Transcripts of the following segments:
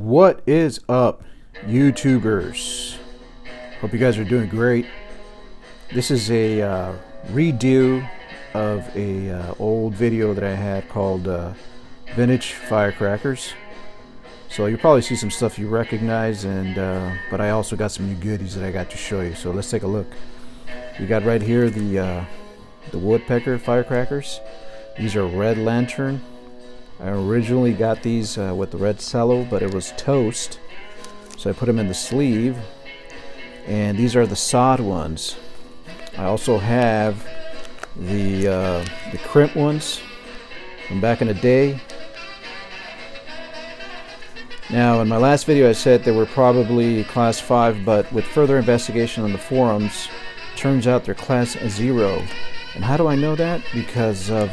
What is up, YouTubers? Hope you guys are doing great. This is a redo of a old video that I had called Vintage Firecrackers. So you'll probably see some stuff you recognize, and but I also got some new goodies that I got to show you. So let's take a look. We got right here the woodpecker firecrackers. These are red lantern. I originally got these with the red cello, but it was toast, so I put them in the sleeve. And these are the sod ones. I also have the crimp ones from back in the day. Now, in my last video I said they were probably class 5, but with further investigation on the forums, turns out they're class 0. And how do I know that? Because of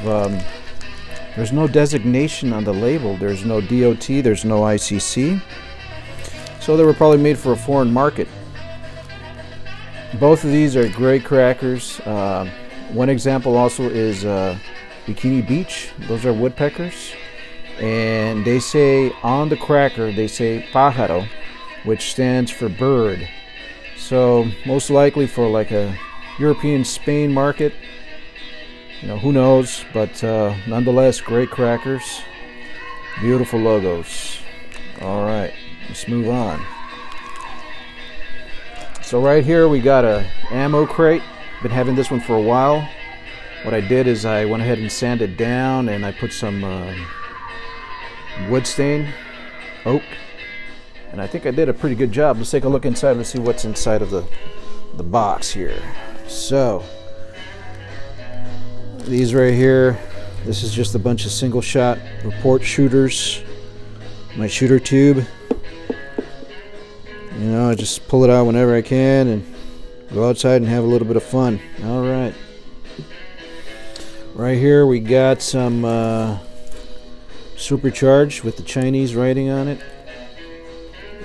there's no designation on the label. There's no DOT, there's no ICCC. So they were probably made for a foreign market. Both of these are great crackers. One example also is Bikini Beach. Those are woodpeckers. And they say on the cracker, they say pájaro, which stands for bird. So most likely for like a European Spain market. You know, who knows, but nonetheless, great crackers, beautiful logos. All right, let's move on. So right here we got a ammo crate. Been having this one for a while. What I did is I went ahead and sanded down, and I put some wood stain, oak, and I think I did a pretty good job. Let's take a look inside and see what's inside of the box here. So these right here, this is just a bunch of single shot report shooters. My shooter tube. You know, I just pull it out whenever I can and go outside and have a little bit of fun. All right. Right here we got some supercharged with the Chinese writing on it.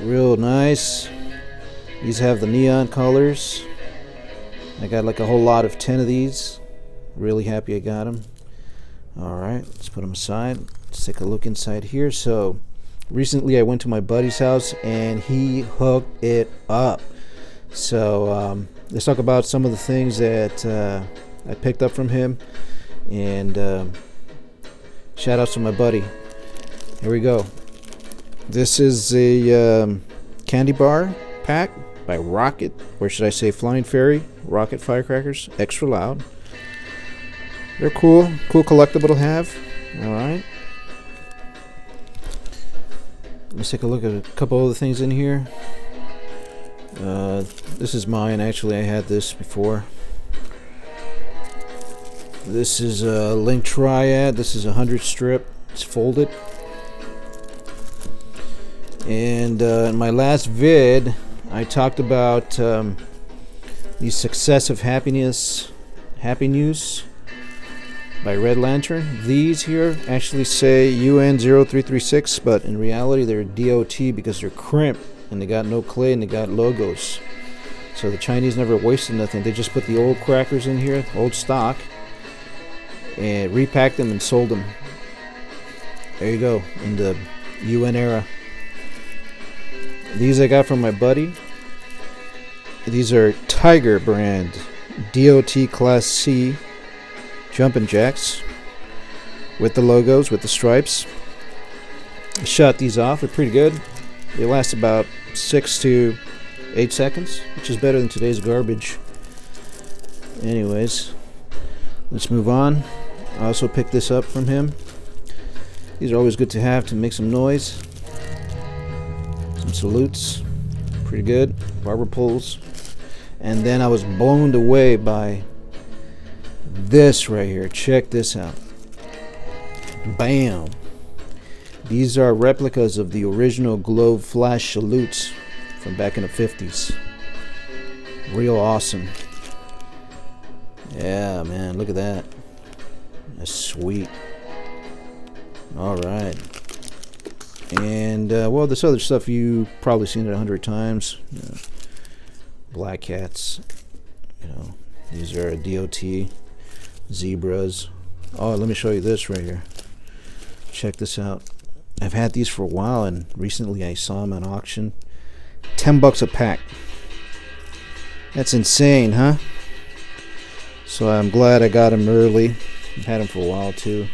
Real nice. These have the neon colors. I got like a whole lot of 10 of these. Really happy I got them. Alright, let's put them aside. Let's take a look inside here. So recently I went to my buddy's house and he hooked it up. So let's talk about some of the things that I picked up from him. And shout out to my buddy. Here we go. This is a candy bar pack by Rocket, or should I say Flying Fairy, Rocket Firecrackers, extra loud. They're cool collectible to have. Alright. Let's take a look at a couple other things in here. This is mine. Actually, I had this before. This is a Link Triad. This is a 100 strip. It's folded. And in my last vid, I talked about the Success of Happiness, Happy News by Red Lantern. These here actually say UN 0336, but in reality they're DOT because they're crimp and they got no clay and they got logos. So the Chinese never wasted nothing. They just put the old crackers in here, old stock, and repacked them and sold them. There you go, in the UN era. These I got from my buddy. These are Tiger brand DOT Class C jumping jacks with the logos, with the stripes. I shot these off. They're pretty good. They last about 6 to 8 seconds, which is better than today's garbage. Anyways, let's move on. I also picked this up from him. These are always good to have to make some noise. Some salutes. Pretty good. Barber poles. And then I was blown away by this right here. Check this out. Bam. These are replicas of the original globe flash salutes from back in the 50s. Real awesome. Yeah, man, look at that. That's sweet. Alright. And well, this other stuff you probably seen it 100 times. You know, black cats. You know, these are DOT zebras. Oh, let me show you this right here. Check this out. I've had these for a while, and recently I saw them on auction. $10 a pack. That's insane, huh? So I'm glad I got them early. I've had them for a while too.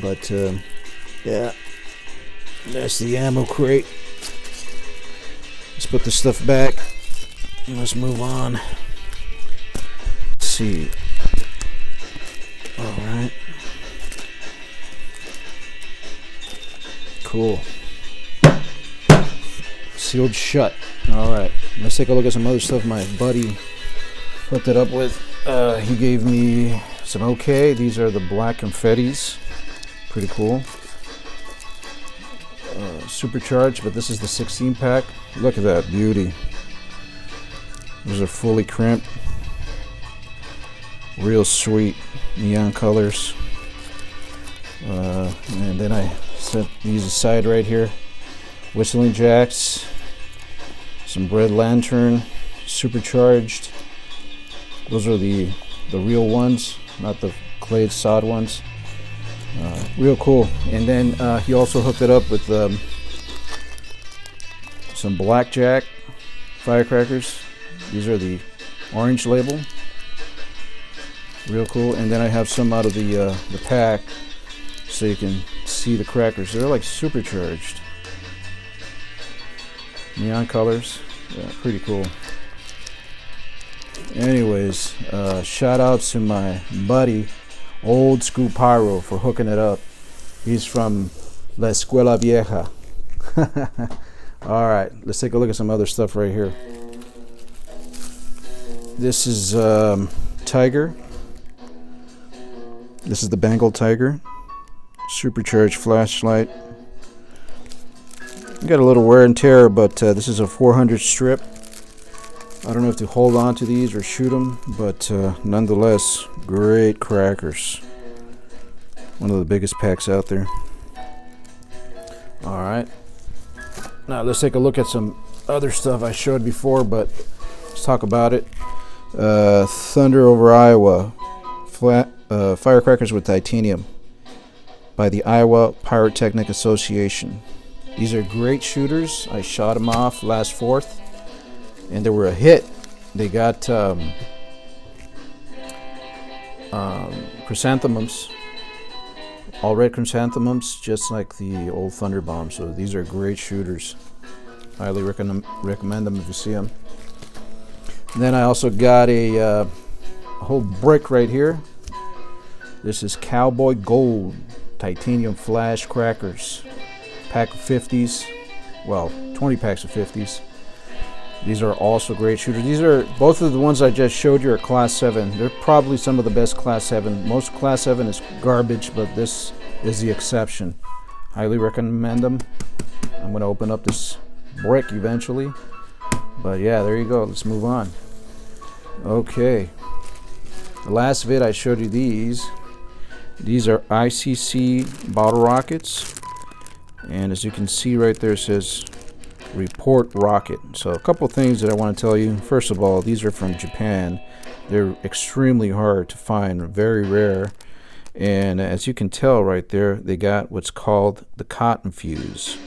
But yeah, that's the ammo crate. Let's put the stuff back and let's move on. Let's see. Alright. Cool. Sealed shut. Alright. Let's take a look at some other stuff my buddy hooked it up with. He gave me some OK. These are the black confettis. Pretty cool. Supercharged, but this is the 16 pack. Look at that beauty. These are fully crimped. Real sweet neon colors. And then I set these aside right here. Whistling jacks. Some bread lantern. Supercharged. Those are the real ones, not the clayed sod ones. Real cool. And then he also hooked it up with some blackjack firecrackers. These are the orange label. Real cool. And then I have some out of the pack so you can see the crackers. They're like supercharged. Neon colors. Yeah, pretty cool. Anyways, shout out to my buddy Old School Pyro for hooking it up. He's from La Escuela Vieja. Alright, let's take a look at some other stuff right here. This is Tiger. This is the Bengal Tiger. Supercharged flashlight. Got a little wear and tear, but this is a 400 strip. I don't know if to hold on to these or shoot them, but nonetheless, great crackers. One of the biggest packs out there. Alright. Now let's take a look at some other stuff I showed before, but let's talk about it. Thunder over Iowa. Firecrackers with titanium by the Iowa Pyrotechnic Association. These are great shooters. I shot them off last 4th. And they were a hit. They got chrysanthemums, all red chrysanthemums, just like the old Thunder Bomb. So these are great shooters. Highly recommend them if you see them. And then I also got a whole brick right here. This is Cowboy Gold titanium flash crackers. Pack of 50s. Well, 20 packs of 50s. These are also great shooters. These are both of the ones I just showed you are Class 7. They're probably some of the best Class 7. Most Class 7 is garbage, but this is the exception. Highly recommend them. I'm going to open up this brick eventually. But yeah, there you go. Let's move on. Okay. The last vid I showed you these. These are ICCC bottle rockets. And as you can see right there, it says report rocket. So a couple things that I want to tell you. First of all, these are from Japan. They're extremely hard to find, very rare. And as you can tell right there, they got what's called the cotton fuse.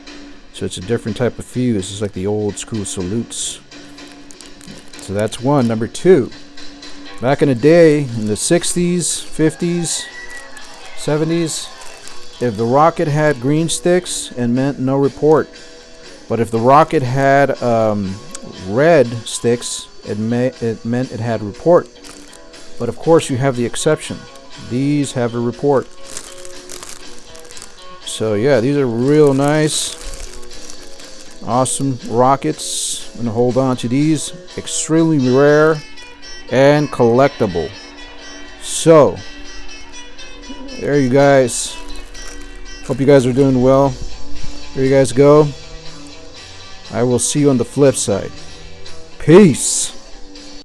So it's a different type of fuse. It's like the old school salutes. So that's one. Number two, back in the day, in the 60s, 50s, 70s, if the rocket had green sticks, it meant no report. But if the rocket had red sticks, it meant it had report. But of course, you have the exception. These have a report. So yeah, these are real nice, awesome rockets. I'm gonna hold on to these. Extremely rare and collectible. So there you guys. Hope you guys are doing well. There you guys go. I will see you on the flip side. Peace.